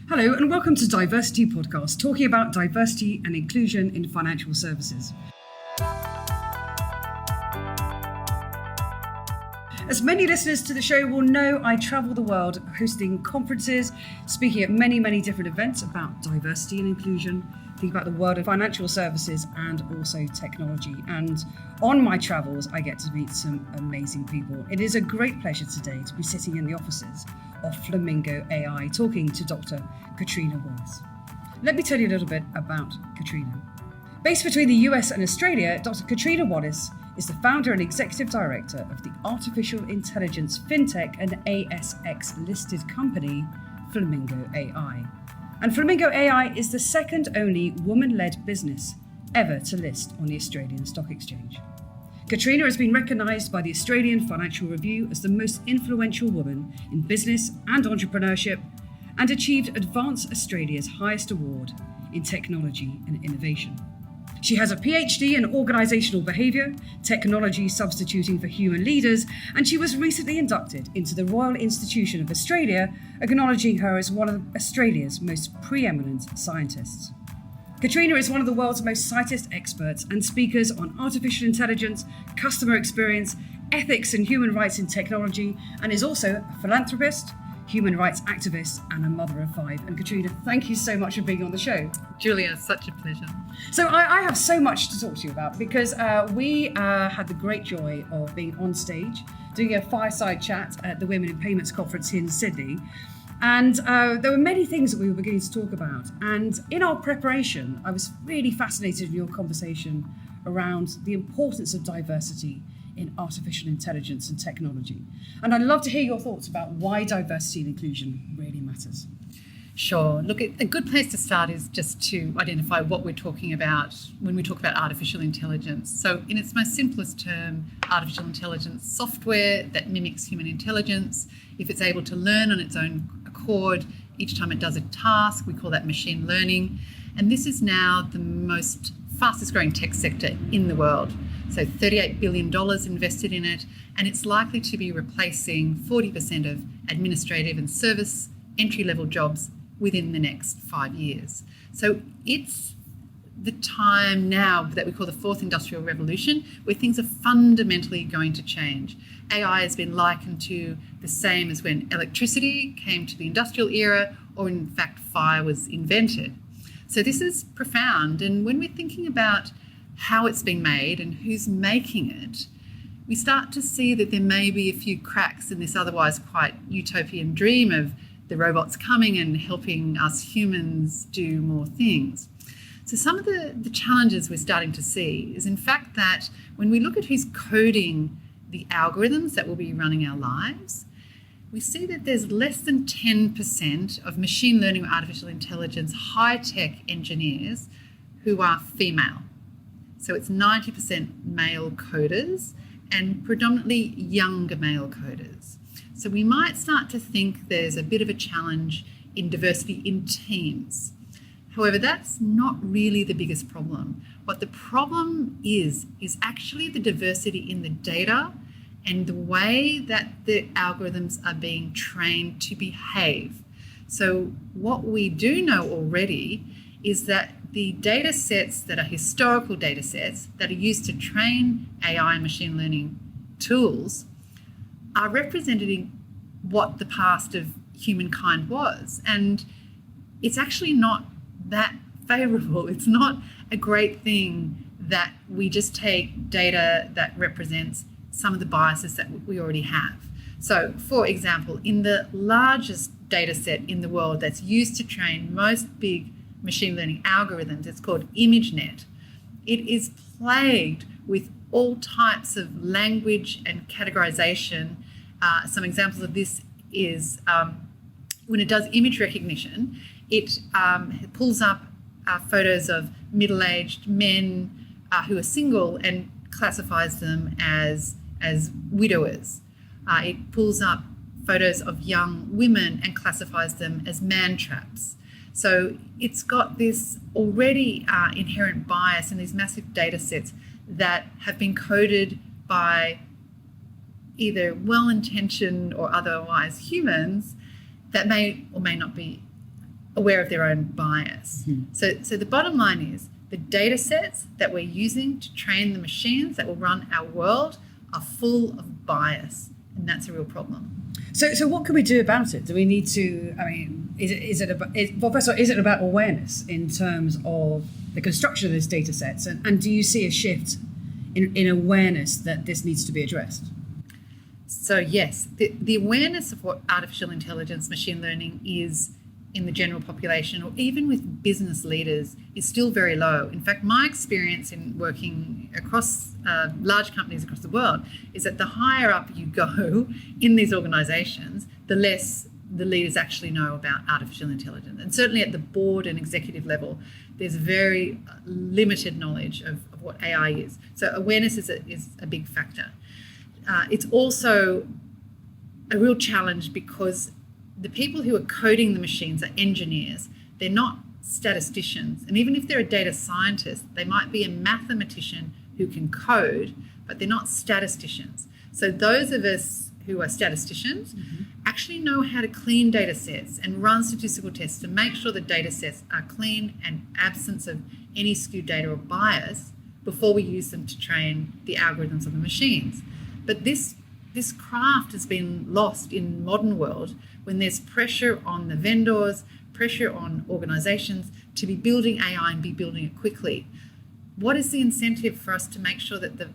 Hello and welcome to DiverCity Podcast, talking about diversity and inclusion in financial services. As many listeners to the show will know, I travel the world hosting conferences, speaking at many different events about diversity and inclusion, think about the world of financial services and also technology. And on my travels, I get to meet some amazing people. It is a great pleasure today to be sitting in the offices of Flamingo.AI talking to Dr Catriona Wallace. Let me tell you a little bit about Catriona. Based between the US and Australia, Dr Catriona Wallace is the founder and executive director of the artificial intelligence fintech and ASX listed company Flamingo.AI. And Flamingo.AI is the second only woman-led business ever to list on the Australian Stock Exchange. Catriona has been recognised by the Australian Financial Review as the most influential woman in business and entrepreneurship and achieved Advance Australia's highest award in technology and innovation. She has a PhD in organisational behaviour, technology substituting for human leaders, and she was recently inducted into the Royal Institution of Australia, acknowledging her as one of Australia's most preeminent scientists. Catriona is one of the world's most cited experts and speakers on artificial intelligence, customer experience, ethics and human rights in technology, and is also a philanthropist, human rights activist, and a mother of five. And Catriona, thank you so much for being on the show. Julia, such a pleasure. So I have so much to talk to you about because we had the great joy of being on stage, doing a fireside chat at the Women in Payments Conference in Sydney. And there were many things that we were beginning to talk about. And in our preparation, I was really fascinated in your conversation around the importance of diversity in artificial intelligence and technology. And I'd love to hear your thoughts about why diversity and inclusion really matters. Sure. Look, a good place to start is just to identify what we're talking about when we talk about artificial intelligence. So in its most simplest term, artificial intelligence software that mimics human intelligence. If it's able to learn on its own accord each time it does a task, we call that machine learning. And this is now the most fastest growing tech sector in the world. So $38 billion invested in it, and it's likely to be replacing 40% of administrative and service entry-level jobs within the next 5 years. So it's the time now that we call the fourth industrial revolution, where things are fundamentally going to change. AI has been likened to the same as when electricity came to the industrial era, or in fact fire was invented. So this is profound, and when we're thinking about how it's being made and who's making it, we start to see that there may be a few cracks in this otherwise quite utopian dream of the robots coming and helping us humans do more things. So some of the challenges we're starting to see is in fact that when we look at who's coding the algorithms that will be running our lives, we see that there's less than 10% of machine learning or artificial intelligence high-tech engineers who are female. So it's 90% male coders and predominantly younger male coders. So we might start to think there's a bit of a challenge in diversity in teams. However, that's not really the biggest problem. What the problem is actually the diversity in the data and the way that the algorithms are being trained to behave. So what we do know already is that the data sets that are historical data sets that are used to train AI and machine learning tools are representing what the past of humankind was. And it's actually not that favourable. It's not a great thing that we just take data that represents some of the biases that we already have. So, for example, in the largest data set in the world that's used to train most big machine learning algorithms, it's called ImageNet. It is plagued with all types of language and categorization. Some examples of this is when it does image recognition, it pulls up photos of middle-aged men who are single and classifies them as widowers. It pulls up photos of young women and classifies them as man traps. So it's got this already inherent bias in these massive data sets that have been coded by either well-intentioned or otherwise humans that may or may not be aware of their own bias. So the bottom line is the data sets that we're using to train the machines that will run our world are full of bias, and that's a real problem. So what can we do about it? Do we need to, I mean, is it about awareness in terms of the construction of those data sets? And do you see a shift in awareness that this needs to be addressed? So yes, the awareness of what artificial intelligence, machine learning is in the general population, or even with business leaders, is still very low. In fact, my experience in working across large companies across the world is that the higher up you go in these organisations, the less the leaders actually know about artificial intelligence. And certainly at the board and executive level, there's very limited knowledge of what AI is. So awareness is a big factor. It's also a real challenge because the people who are coding the machines are engineers. They're not statisticians. And even if they're a data scientist, they might be a mathematician who can code, but they're not statisticians. So those of us who are statisticians actually know how to clean data sets and run statistical tests to make sure the data sets are clean and absence of any skewed data or bias before we use them to train the algorithms of the machines. But this craft has been lost in modern world when there's pressure on the vendors, pressure on organisations to be building AI and be building it quickly. What is the incentive for us to make sure that the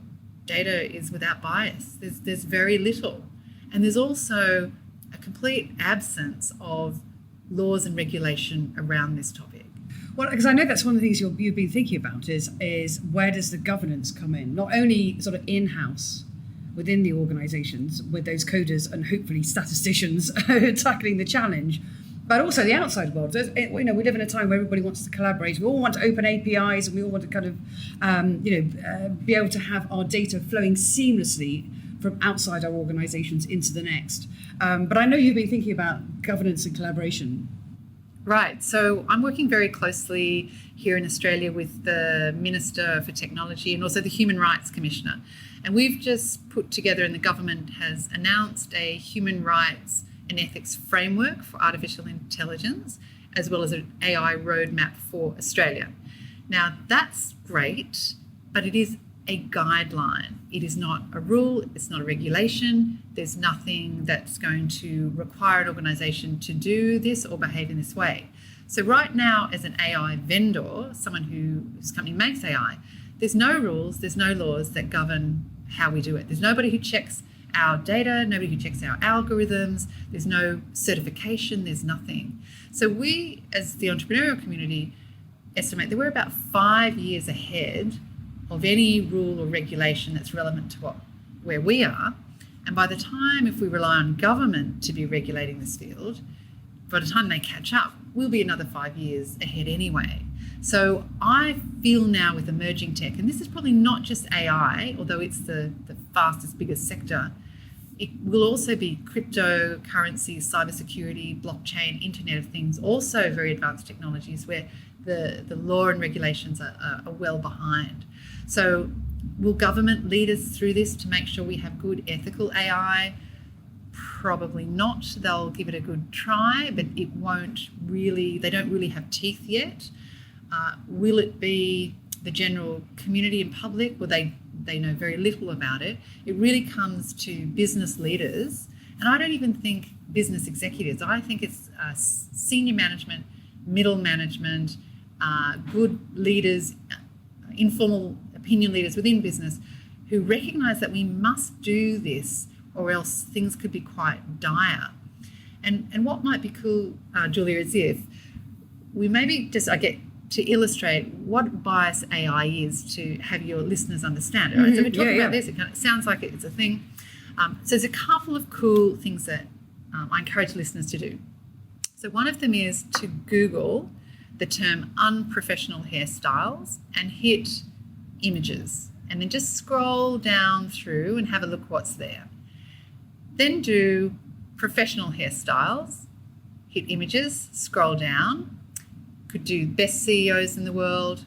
data is without bias? There's very little. And there's also a complete absence of laws and regulation around this topic. Well, because I know that's one of the things you've been thinking about is where does the governance come in? Not only sort of in-house within the organisations with those coders and hopefully statisticians tackling the challenge, but also the outside world. We live in a time where everybody wants to collaborate. We all want to open APIs, and we all want to kind of, be able to have our data flowing seamlessly from outside our organisations into the next. But I know you've been thinking about governance and collaboration. Right. So I'm working very closely here in Australia with the Minister for Technology and also the Human Rights Commissioner. And we've just put together, and the government has announced, a human rights and ethics framework for artificial intelligence, as well as an AI roadmap for Australia. Now, that's great, but it is a guideline. It is not a rule, it's not a regulation. There's nothing that's going to require an organisation to do this or behave in this way. So right now, as an AI vendor, someone whose company makes AI, there's no rules, there's no laws that govern how we do it. There's nobody who checks our data, nobody who checks our algorithms, there's no certification, there's nothing. So we, as the entrepreneurial community, estimate that we're about 5 years ahead of any rule or regulation that's relevant to where we are. And by the time, if we rely on government to be regulating this field, by the time they catch up, we'll be another 5 years ahead anyway. So I feel now with emerging tech, and this is probably not just AI, although it's the fastest, biggest sector, it will also be cryptocurrency, cybersecurity, blockchain, Internet of Things, also very advanced technologies where the law and regulations are well behind. So will government lead us through this to make sure we have good ethical AI? Probably not. They'll give it a good try, but it won't really, they don't really have teeth yet. Will it be the general community and public? Well, they know very little about it. It really comes to business leaders, and I don't even think business executives. I think it's senior management, middle management, good leaders, informal opinion leaders within business who recognise that we must do this or else things could be quite dire. And what might be cool, Julia, is if we maybe just, I get to illustrate what bias AI is to have your listeners understand it. Right? So we're talking about this, it sounds like it's a thing. So there's a couple of cool things that I encourage listeners to do. So one of them is to Google the term unprofessional hairstyles and hit images, and then just scroll down through and have a look what's there. Then do professional hairstyles, hit images, scroll down. Could do best CEOs in the world,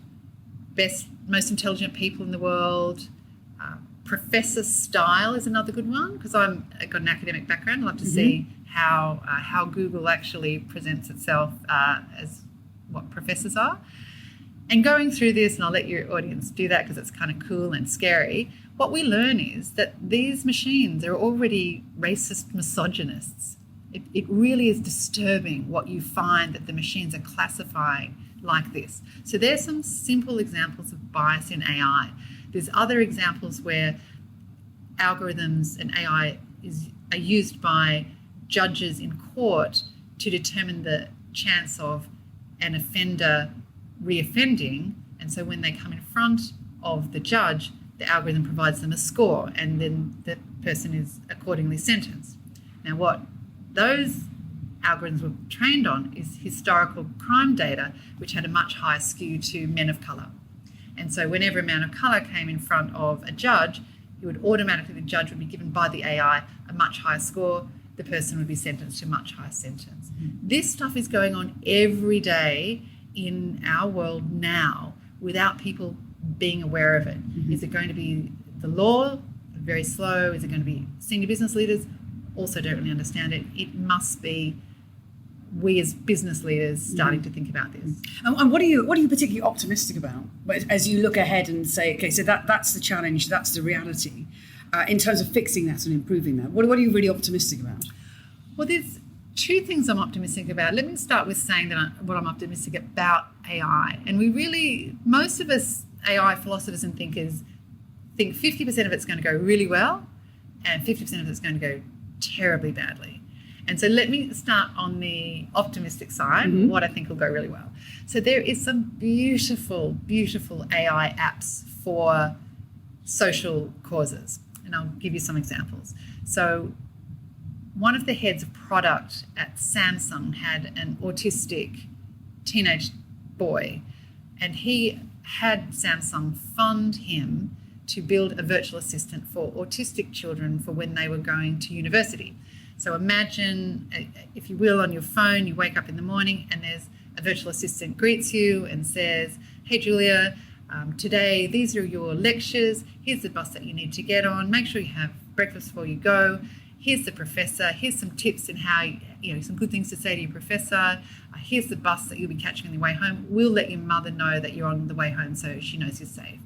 most intelligent people in the world. Professor style is another good one, because I've got an academic background. I love to see how Google actually presents itself as what professors are. And going through this, and I'll let your audience do that because it's kind of cool and scary, what we learn is that these machines are already racist misogynists. It really is disturbing what you find that the machines are classifying like this. So there's some simple examples of bias in AI. There's other examples where algorithms and AI are used by judges in court to determine the chance of an offender reoffending. And so when they come in front of the judge, the algorithm provides them a score, and then the person is accordingly sentenced. Now, what those algorithms were trained on is historical crime data, which had a much higher skew to men of colour. And so whenever a man of colour came in front of a judge, the judge would be given by the AI a much higher score. The person would be sentenced to a much higher sentence. Mm-hmm. This stuff is going on every day in our world now without people being aware of it. Mm-hmm. Is it going to be the law? Very slow. Is it going to be senior business leaders? Also don't really understand it. It must be we as business leaders starting to think about this. And what are you particularly optimistic about as you look ahead and say, okay, so that's the challenge, that's the reality, in terms of fixing that and improving that? What are you really optimistic about? Well, there's two things I'm optimistic about. Let me start with saying that what I'm optimistic about AI. And most of us AI philosophers and thinkers think 50% of it's going to go really well and 50% of it's going to go terribly badly. And so let me start on the optimistic side, what I think will go really well. So there is some beautiful, beautiful AI apps for social causes. And I'll give you some examples. So one of the heads of product at Samsung had an autistic teenage boy, and he had Samsung fund him to build a virtual assistant for autistic children for when they were going to university. So imagine, if you will, on your phone, you wake up in the morning and there's a virtual assistant greets you and says, "Hey, Julia, today these are your lectures. Here's the bus that you need to get on. Make sure you have breakfast before you go. Here's the professor. Here's some tips in how, some good things to say to your professor. Here's the bus that you'll be catching on the way home. We'll let your mother know that you're on the way home so she knows you're safe."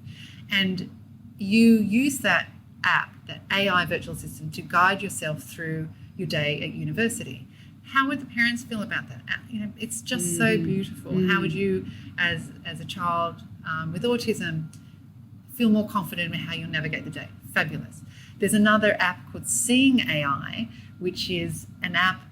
And you use that app, that AI virtual assistant, to guide yourself through your day at university. How would the parents feel about that? It's just so beautiful. How would you, as a child with autism, feel more confident in how you'll navigate the day? Fabulous. There's another app called Seeing AI, which is an app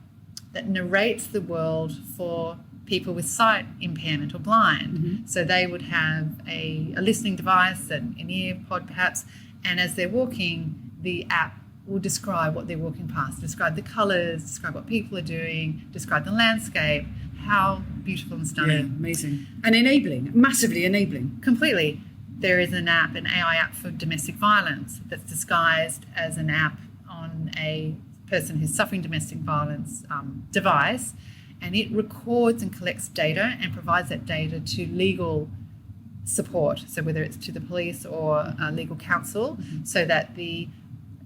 that narrates the world for people with sight impairment or blind. So they would have a listening device, an ear pod perhaps, and as they're walking, the app will describe what they're walking past, describe the colours, describe what people are doing, describe the landscape. How beautiful and stunning. Yeah, amazing. And enabling, massively enabling. Completely. There is an AI app for domestic violence that's disguised as an app on a person who's suffering domestic violence device, and it records and collects data and provides that data to legal support, so whether it's to the police or legal counsel, so that the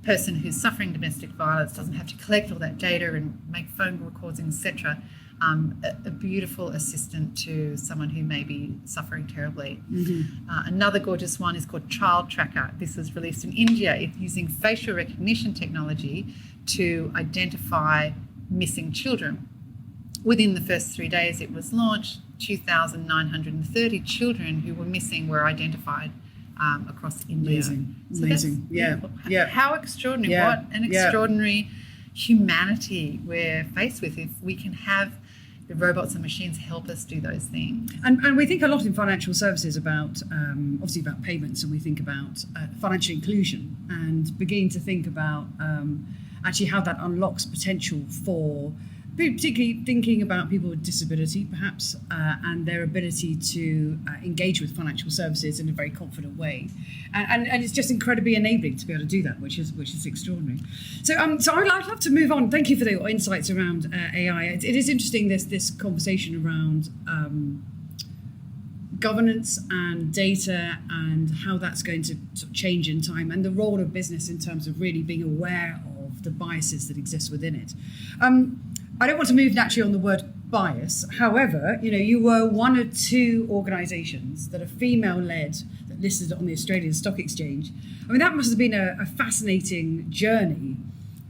person who's suffering domestic violence doesn't have to collect all that data and make phone recordings, etc. A beautiful assistant to someone who may be suffering terribly. Another gorgeous one is called Child Tracker. This was released in India. It's using facial recognition technology to identify missing children. Within the first 3 days it was launched, 2,930 children who were missing were identified across India. Amazing. Yeah. How extraordinary. Yeah. What an extraordinary humanity we're faced with if we can have the robots and machines help us do those things. And we think a lot in financial services about, obviously about payments, and we think about financial inclusion and beginning to think about actually how that unlocks potential for, particularly thinking about people with disability perhaps, and their ability to engage with financial services in a very confident way. And it's just incredibly enabling to be able to do that, which is extraordinary. So I'd love to move on. Thank you for the insights around AI. It is interesting, this conversation around governance and data and how that's going to change in time, and the role of business in terms of really being aware of of the biases that exist within it. I don't want to move naturally on the word bias. However, you were one of two organisations that are female-led that listed on the Australian Stock Exchange. I mean, that must have been a fascinating journey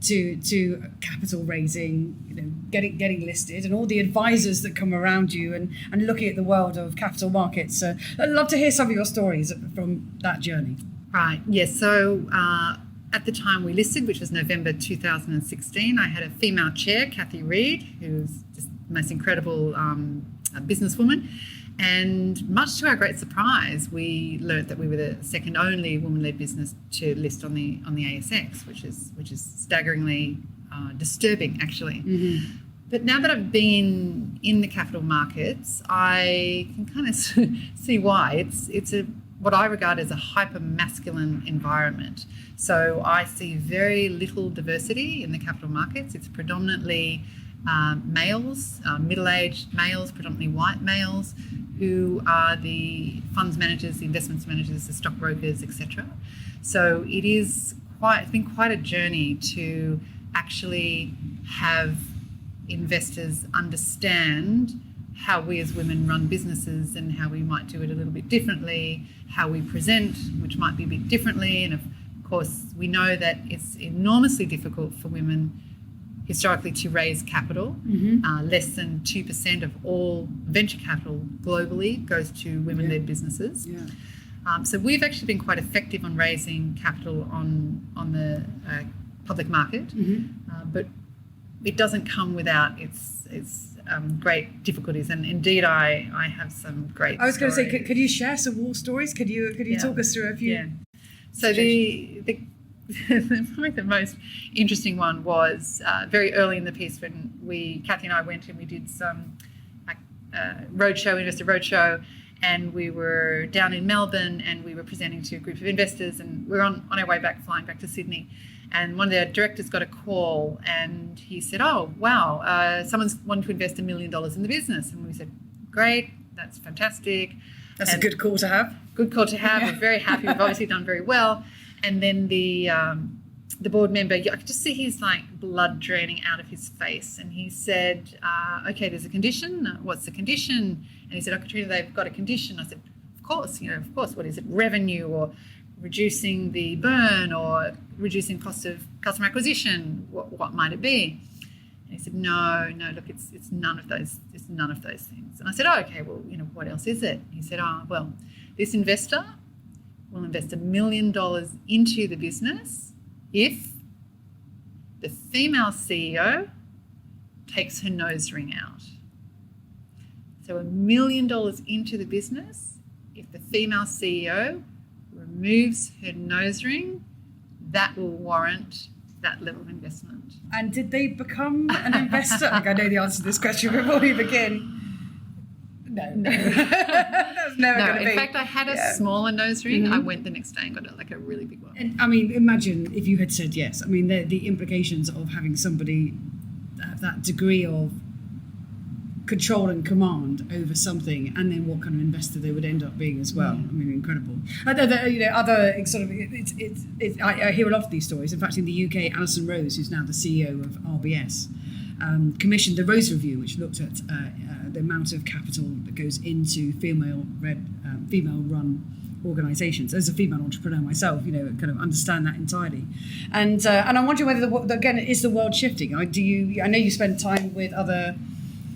to capital raising, getting listed, and all the advisors that come around you, and looking at the world of capital markets. I'd love to hear some of your stories from that journey. Right. Yes. So at the time we listed, which was November 2016, I had a female chair, Kathy Reid, who's just the most incredible businesswoman. And much to our great surprise, we learnt that we were the second only woman-led business to list on the ASX, which is staggeringly disturbing, actually. Mm-hmm. But now that I've been in the capital markets, I can kind of see why. It's what I regard as a hyper-masculine environment. So I see very little diversity in the capital markets. It's predominantly males, middle-aged males, predominantly white males, who are the funds managers, the investments managers, the stockbrokers, etc. So it's been quite a journey to actually have investors understand how we as women run businesses and how we might do it a little bit differently, how we present, which might be a bit differently. And of course, we know that it's enormously difficult for women historically to raise capital. Mm-hmm. Less than 2% of all venture capital globally goes to women-led businesses. Yeah. So we've actually been quite effective on raising capital on the public market, mm-hmm. But it doesn't come without its great difficulties, and indeed I have some great. I was going to say, could you share some war stories? Could you talk us through a few? Yeah. So probably the most interesting one was very early in the piece when Kathy and I went and we did some investor roadshow, and we were down in Melbourne and we were presenting to a group of investors, and we were on our way back, flying back to Sydney. And one of the directors got a call and he said, "Oh, wow, someone's wanting to invest $1 million in the business." And we said, "Great, that's fantastic." That's a good call to have. Good call to have. Yeah. We're very happy. We've obviously done very well. And then the board member, I could just see his blood draining out of his face. And he said, "Okay, there's a condition. What's the condition?" And he said, "Oh, Catriona, they've got a condition." I said, "Of course, of course. What is it? Revenue, or reducing the burn, or reducing cost of customer acquisition? What might it be?" And he said, no, look, it's none of those. It's none of those things. And I said, "Oh, okay, well, what else is it?" He said, "Oh, well, this investor will invest $1 million into the business if the female CEO takes her nose ring out." So $1 million into the business if the female CEO removes her nose ring, that will warrant that level of investment. And did they become an investor? I know the answer to this question before we begin. No. That's never going to be. In fact, I had a smaller nose ring. Mm-hmm. I went the next day and got a really big one. And I mean, imagine if you had said yes. I mean, the implications of having somebody have that degree of control and command over something, and then what kind of investor they would end up being as well. I mean, incredible. Other sort of I hear a lot of these stories. In fact, in the UK, Alison Rose, who's now the CEO of RBS, commissioned the Rose Review, which looked at the amount of capital that goes into female-run organisations. As a female entrepreneur myself, kind of understand that entirely. And I'm wondering whether again, is the world shifting? I know you spend time with other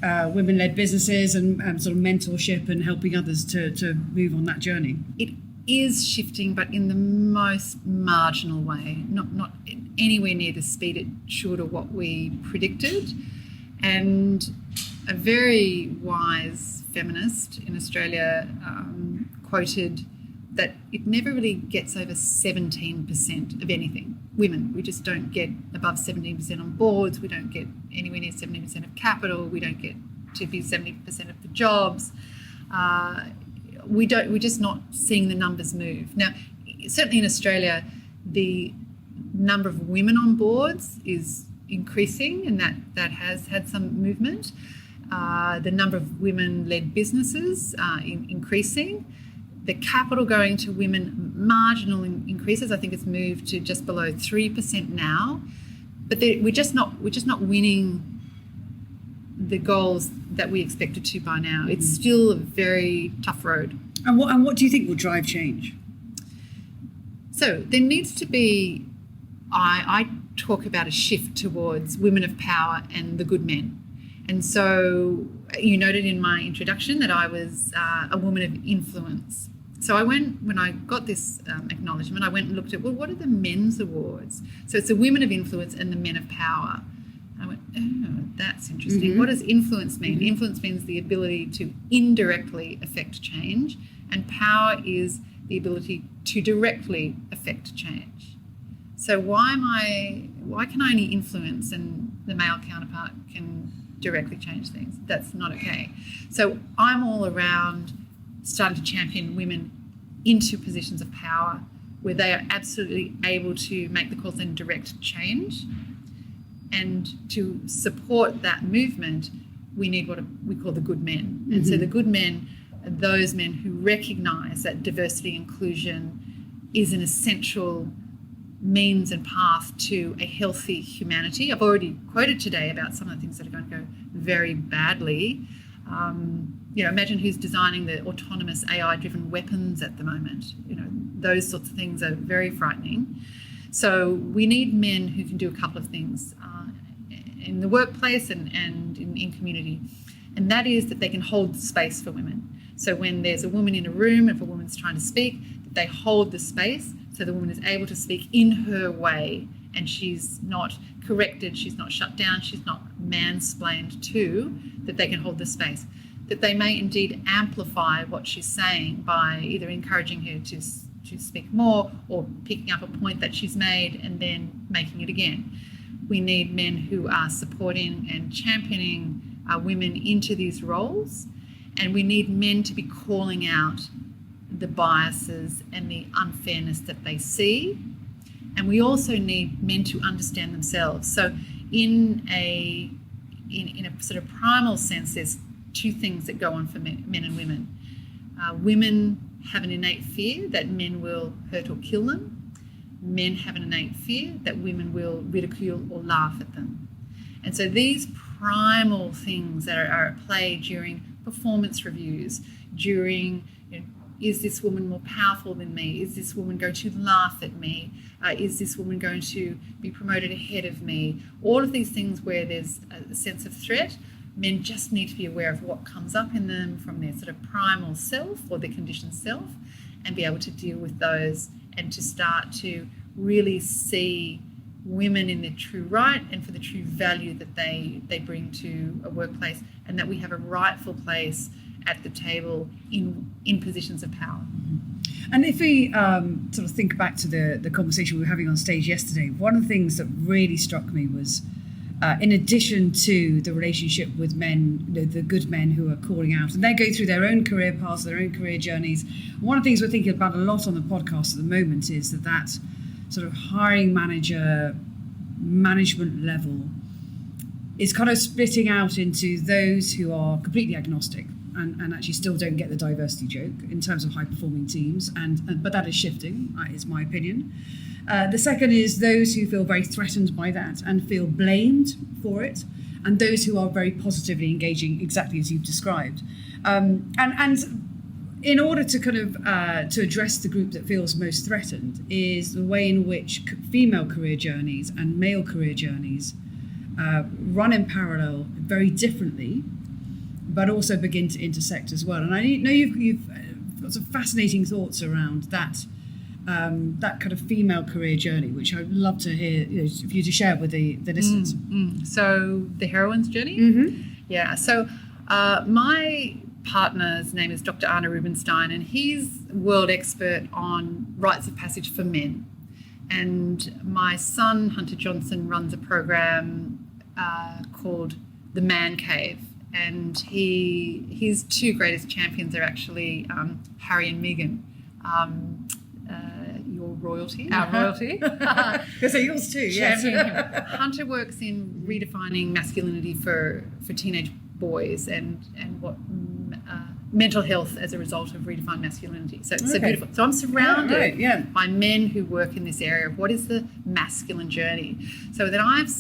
women-led businesses and sort of mentorship and helping others to move on that journey. It is shifting, but in the most marginal way, not anywhere near the speed it should or what we predicted. And a very wise feminist in Australia quoted that it never really gets over 17% of anything. Women, we just don't get above 17% on boards. We don't get anywhere near 70% of capital. We don't get to be 70% of the jobs. We're just not seeing the numbers move. Now, certainly in Australia, the number of women on boards is increasing, and that has had some movement. The number of women-led businesses increasing. The capital going to women, marginal increases. I think it's moved to just below 3% now. but we're just not winning the goals that we expected to by now. It's still a very tough road. And what do you think will drive change? So there needs to be, I talk about a shift towards women of power and the good men. And so you noted in my introduction that I was a woman of influence. So when I got this acknowledgement, I went and looked at, well, what are the men's awards? So it's the women of influence and the men of power. I went, oh, that's interesting. Mm-hmm. What does influence mean? Mm-hmm. Influence means the ability to indirectly affect change, and power is the ability to directly affect change. So why can I only influence and the male counterpart can directly change things? That's not okay. So I'm all around starting to champion women into positions of power where they are absolutely able to make the calls and direct change. And to support that movement, we need what we call the good men. Mm-hmm. And so the good men are those men who recognise that diversity inclusion is an essential means and path to a healthy humanity. I've already quoted today about some of the things that are going to go very badly. Imagine who's designing the autonomous AI-driven weapons at the moment. Those sorts of things are very frightening. So we need men who can do a couple of things in the workplace and in community. And that is that they can hold the space for women. So when there's a woman in a room, if a woman's trying to speak, that they hold the space so the woman is able to speak in her way and she's not corrected, she's not shut down, she's not mansplained to, that they can hold the space. That they may indeed amplify what she's saying by either encouraging her to speak more or picking up a point that she's made and then making it again. We need men who are supporting and championing women into these roles, and we need men to be calling out the biases and the unfairness that they see. And we also need men to understand themselves. So in a sort of primal sense, there's two things that go on for men and women. Women have an innate fear that men will hurt or kill them. Men have an innate fear that women will ridicule or laugh at them. And so these primal things that are at play during performance reviews, during, is this woman more powerful than me? Is this woman going to laugh at me? Is this woman going to be promoted ahead of me? All of these things where there's a sense of threat, men just need to be aware of what comes up in them from their sort of primal self or their conditioned self and be able to deal with those and to start to really see women in their true right and for the true value that they bring to a workplace, and that we have a rightful place at the table in positions of power. And if we sort of think back to the conversation we were having on stage yesterday, one of the things that really struck me was in addition to the relationship with men, the good men who are calling out, and they go through their own career paths, their own career journeys. One of the things we're thinking about a lot on the podcast at the moment is that sort of hiring manager, management level is kind of splitting out into those who are completely agnostic and actually still don't get the diversity joke in terms of high-performing teams, but that is shifting, is my opinion. The second is those who feel very threatened by that and feel blamed for it, and those who are very positively engaging, exactly as you've described. And in order to kind of to address the group that feels most threatened is the way in which female career journeys and male career journeys run in parallel very differently, but also begin to intersect as well. And I know you've got some fascinating thoughts around that. That kind of female career journey, which I'd love to hear, for you to share with the listeners. So the heroine's journey? Mm-hmm. Yeah. So my partner's name is Dr Arne Rubinstein, and he's world expert on rites of passage for men. And my son, Hunter Johnson, runs a program called The Man Cave. And his two greatest champions are actually Harry and Meghan. Your royalty, our royalty. Because they're yours too, yes. Hunter works in redefining masculinity for teenage boys and what mental health as a result of redefined masculinity. So it's so Okay. beautiful. So I'm surrounded Yeah. by men who work in this area of what is the masculine journey. So then I've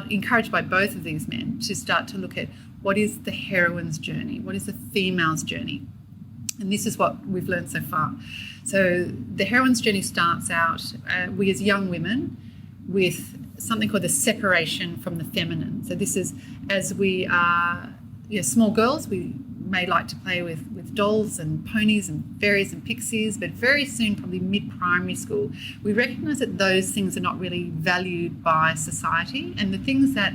encouraged by both of these men to start to look at what is the heroine's journey, what is the female's journey. And this is what we've learned so far. So the heroine's journey starts out, we as young women, with something called the separation from the feminine. So this is as we are small girls, we may like to play with dolls and ponies and fairies and pixies, but very soon, probably mid-primary school, we recognise that those things are not really valued by society, and the things that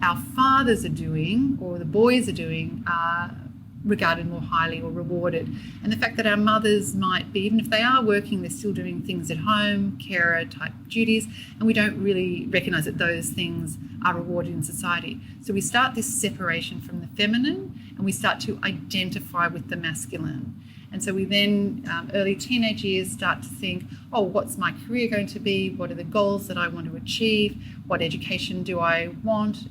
our fathers are doing or the boys are doing are regarded more highly or rewarded. And the fact that our mothers might be, even if they are working, they're still doing things at home, carer type duties, and we don't really recognise that those things are rewarded in society. So we start this separation from the feminine and we start to identify with the masculine. And so we then, early teenage years, start to think, oh, what's my career going to be? What are the goals that I want to achieve? What education do I want?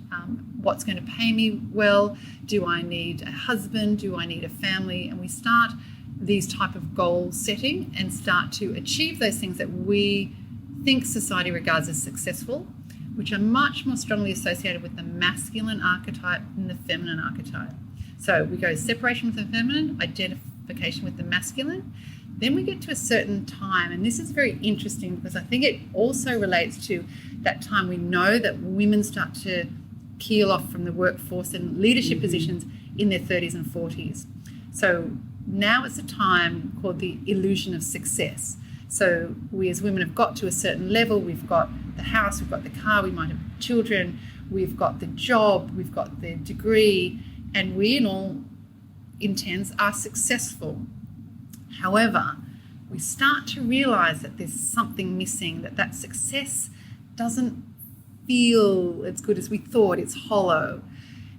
What's going to pay me well? Do I need a husband? Do I need a family? And we start these type of goal setting and start to achieve those things that we think society regards as successful, which are much more strongly associated with the masculine archetype than the feminine archetype. So we go separation with the feminine, identification with the masculine. Then we get to a certain time, and this is very interesting because I think it also relates to that time we know that women start to peel off from the workforce and leadership positions in their 30s and 40s. So now it's a time called the illusion of success. So we as women have got to a certain level, we've got the house, we've got the car, we might have children, we've got the job, we've got the degree, and we in all intents are successful. However, we start to realise that there's something missing, that success doesn't feel as good as we thought, it's hollow.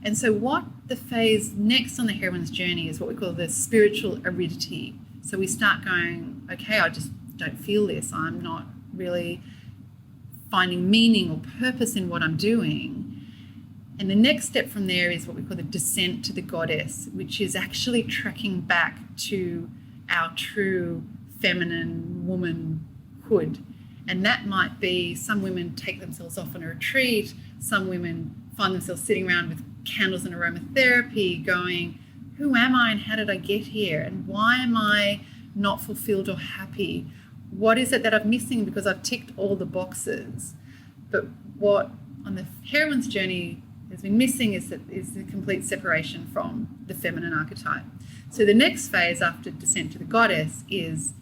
And so what the phase next on the heroine's journey is what we call the spiritual aridity. So we start going, okay, I just don't feel this. I'm not really finding meaning or purpose in what I'm doing. And the next step from there is what we call the descent to the goddess, which is actually tracking back to our true feminine womanhood. And that might be some women take themselves off on a retreat, some women find themselves sitting around with candles and aromatherapy going, who am I and how did I get here? And why am I not fulfilled or happy? What is it that I'm missing because I've ticked all the boxes? But what on the heroine's journey has been missing is the complete separation from the feminine archetype. So the next phase after descent to the goddess is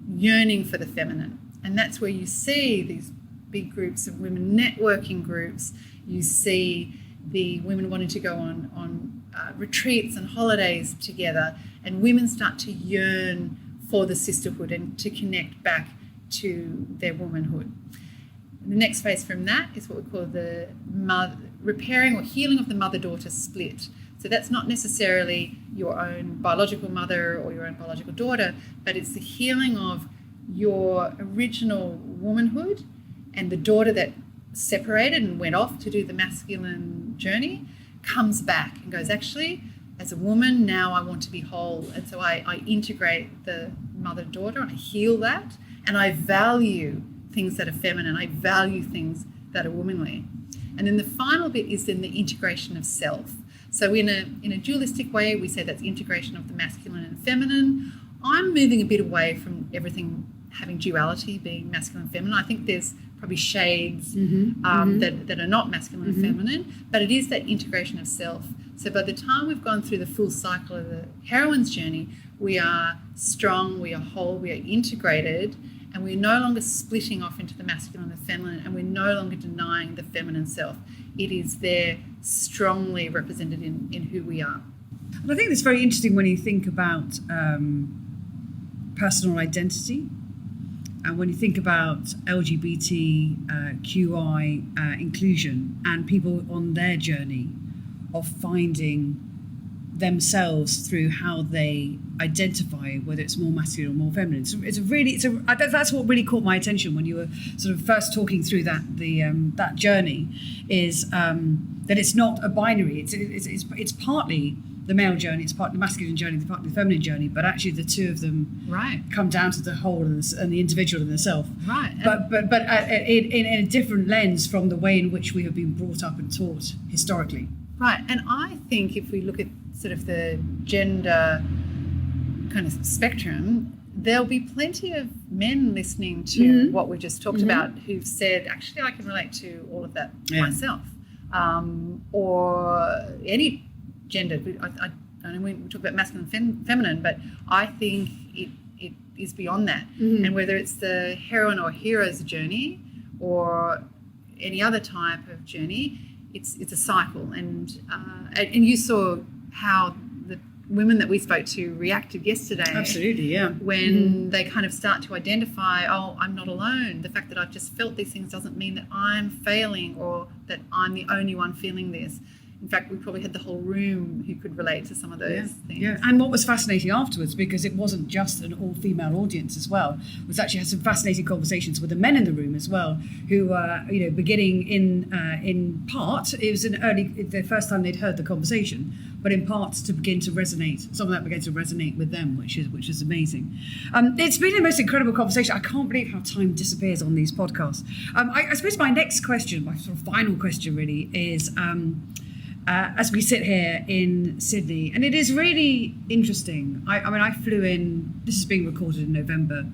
yearning for the feminine. And that's where you see these big groups of women networking groups. You see the women wanting to go on retreats and holidays together, and women start to yearn for the sisterhood and to connect back to their womanhood. And the next phase from that is what we call the repairing or healing of the mother-daughter split. So that's not necessarily your own biological mother or your own biological daughter, but it's the healing of your original womanhood and the daughter that separated and went off to do the masculine journey comes back and goes, actually, as a woman, now I want to be whole. And so I integrate the mother-daughter and I heal that, and I value things that are feminine. I value things that are womanly. And then the final bit is then the integration of self. So in a dualistic way, we say that's integration of the masculine and feminine. I'm moving a bit away from everything having duality, being masculine and feminine. I think there's probably shades that are not masculine and feminine, but it is that integration of self. So by the time we've gone through the full cycle of the heroine's journey, we are strong, we are whole, we are integrated, and we're no longer splitting off into the masculine and the feminine, and we're no longer denying the feminine self. It is there strongly represented in who we are. And I think it's very interesting when you think about personal identity, and when you think about LGBTQI inclusion and people on their journey of finding themselves through how they identify, whether it's more masculine or more feminine. That's what really caught my attention when you were sort of first talking through that journey, is that it's not a binary. It's partly the male journey, it's part of the masculine journey, it's part of the feminine journey, but actually the two of them come down to the whole and the individual and the self. Right. But in a different lens from the way in which we have been brought up and taught historically. Right. And I think if we look at sort of the gender kind of spectrum, there'll be plenty of men listening to what we just talked about who've said, actually, I can relate to all of that myself. Or any gender. I don't know, we talk about masculine and feminine, but I think it is beyond that. And whether it's the heroine or hero's journey or any other type of journey, it's a cycle. And you saw how the women that we spoke to reacted yesterday. Absolutely, yeah. When they kind of start to identify, oh, I'm not alone. The fact that I've just felt these things doesn't mean that I'm failing or that I'm the only one feeling this. In fact, we probably had the whole room who could relate to some of those things. Yeah, and what was fascinating afterwards, because it wasn't just an all-female audience as well, was actually had some fascinating conversations with the men in the room as well, who were, beginning in part, it was the first time they'd heard the conversation, but in part to begin to resonate. Some of that began to resonate with them, which is amazing. It's been the most incredible conversation. I can't believe how time disappears on these podcasts. I suppose my next question, my sort of final question really is, as we sit here in Sydney, and it is really interesting. I flew in, this is being recorded in November,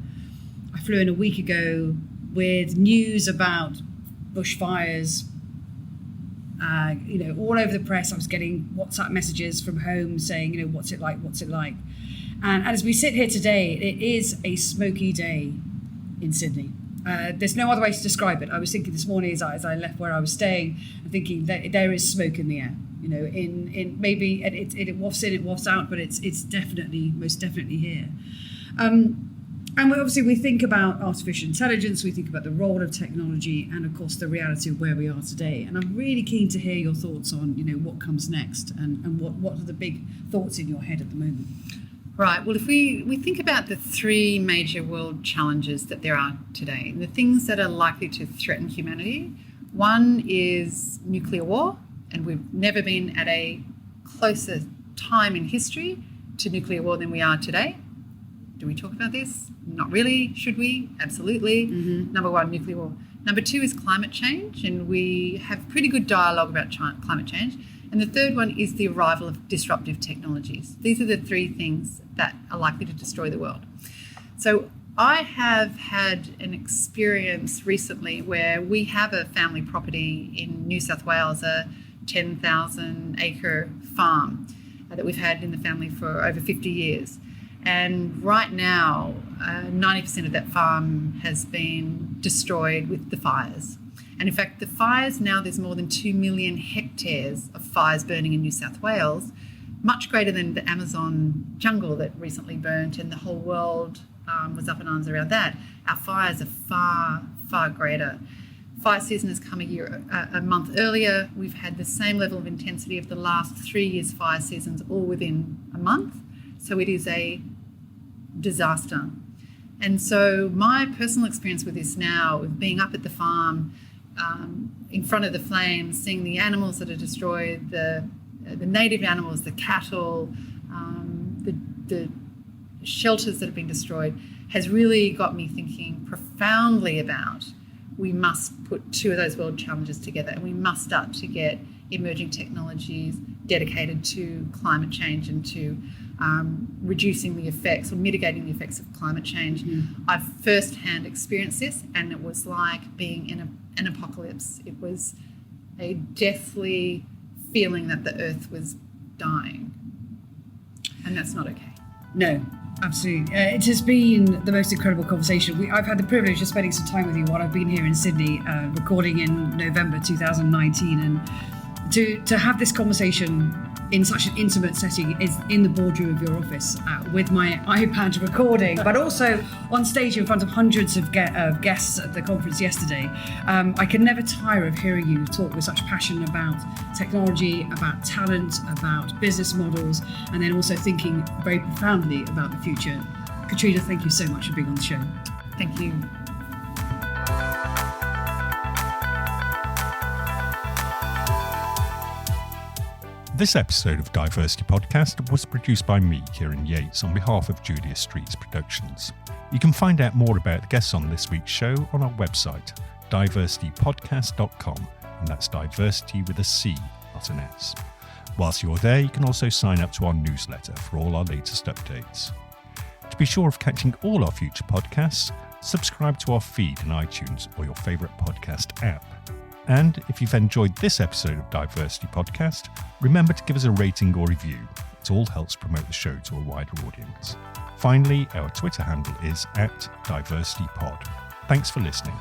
I flew in a week ago with news about bushfires, all over the press. I was getting WhatsApp messages from home saying, what's it like? And as we sit here today, it is a smoky day in Sydney. There's no other way to describe it. I was thinking this morning as I left where I was staying, I'm thinking that there is smoke in the air. In maybe it wafts in, it wafts out, but it's most definitely here. And we think about artificial intelligence, we think about the role of technology, and of course the reality of where we are today. And I'm really keen to hear your thoughts on what comes next and what are the big thoughts in your head at the moment. Right. Well, if we think about the three major world challenges that there are today, the things that are likely to threaten humanity, one is nuclear war, and we've never been at a closer time in history to nuclear war than we are today. Do we talk about this? Not really. Should we? Absolutely. Number one, nuclear war. Number two is climate change, and we have pretty good dialogue about climate change. And the third one is the arrival of disruptive technologies. These are the three things that are likely to destroy the world. So I have had an experience recently where we have a family property in New South Wales, a 10,000 acre farm that we've had in the family for over 50 years. And right now, 90% of that farm has been destroyed with the fires. And in fact, the fires now, there's more than 2 million hectares of fires burning in New South Wales, much greater than the Amazon jungle that recently burnt, and the whole world was up in arms around that. Our fires are far, far greater. Fire season has come a month earlier. We've had the same level of intensity of the last 3 years' fire seasons, all within a month. So it is a disaster. And so my personal experience with this now, with being up at the farm, in front of the flames, seeing the animals that are destroyed, the native animals, the cattle, the shelters that have been destroyed, has really got me thinking profoundly about we must put two of those world challenges together, and we must start to get emerging technologies dedicated to climate change and to reducing the effects or mitigating the effects of climate change. I've firsthand experienced this, and it was like being in an apocalypse. It was a deathly feeling that the earth was dying, and that's not okay. No, absolutely. It has been the most incredible conversation. I've had the privilege of spending some time with you while I've been here in Sydney, recording in November 2019, and to have this conversation in such an intimate setting is in the boardroom of your office with my iPad recording, but also on stage in front of hundreds of guests at the conference yesterday. I can never tire of hearing you talk with such passion about technology, about talent, about business models, and then also thinking very profoundly about the future. Catriona, thank you so much for being on the show. Thank you. This episode of DiverCity Podcast was produced by me, Kieran Yates, on behalf of Julia Streets Productions. You can find out more about the guests on this week's show on our website, DiverCityPodcast.com, and that's diversity with a C, not an S. Whilst you're there, you can also sign up to our newsletter for all our latest updates. To be sure of catching all our future podcasts, subscribe to our feed in iTunes or your favourite podcast app. And if you've enjoyed this episode of DiverCity Podcast, remember to give us a rating or review. It all helps promote the show to a wider audience. Finally, our Twitter handle is @DiverCityPod. Thanks for listening.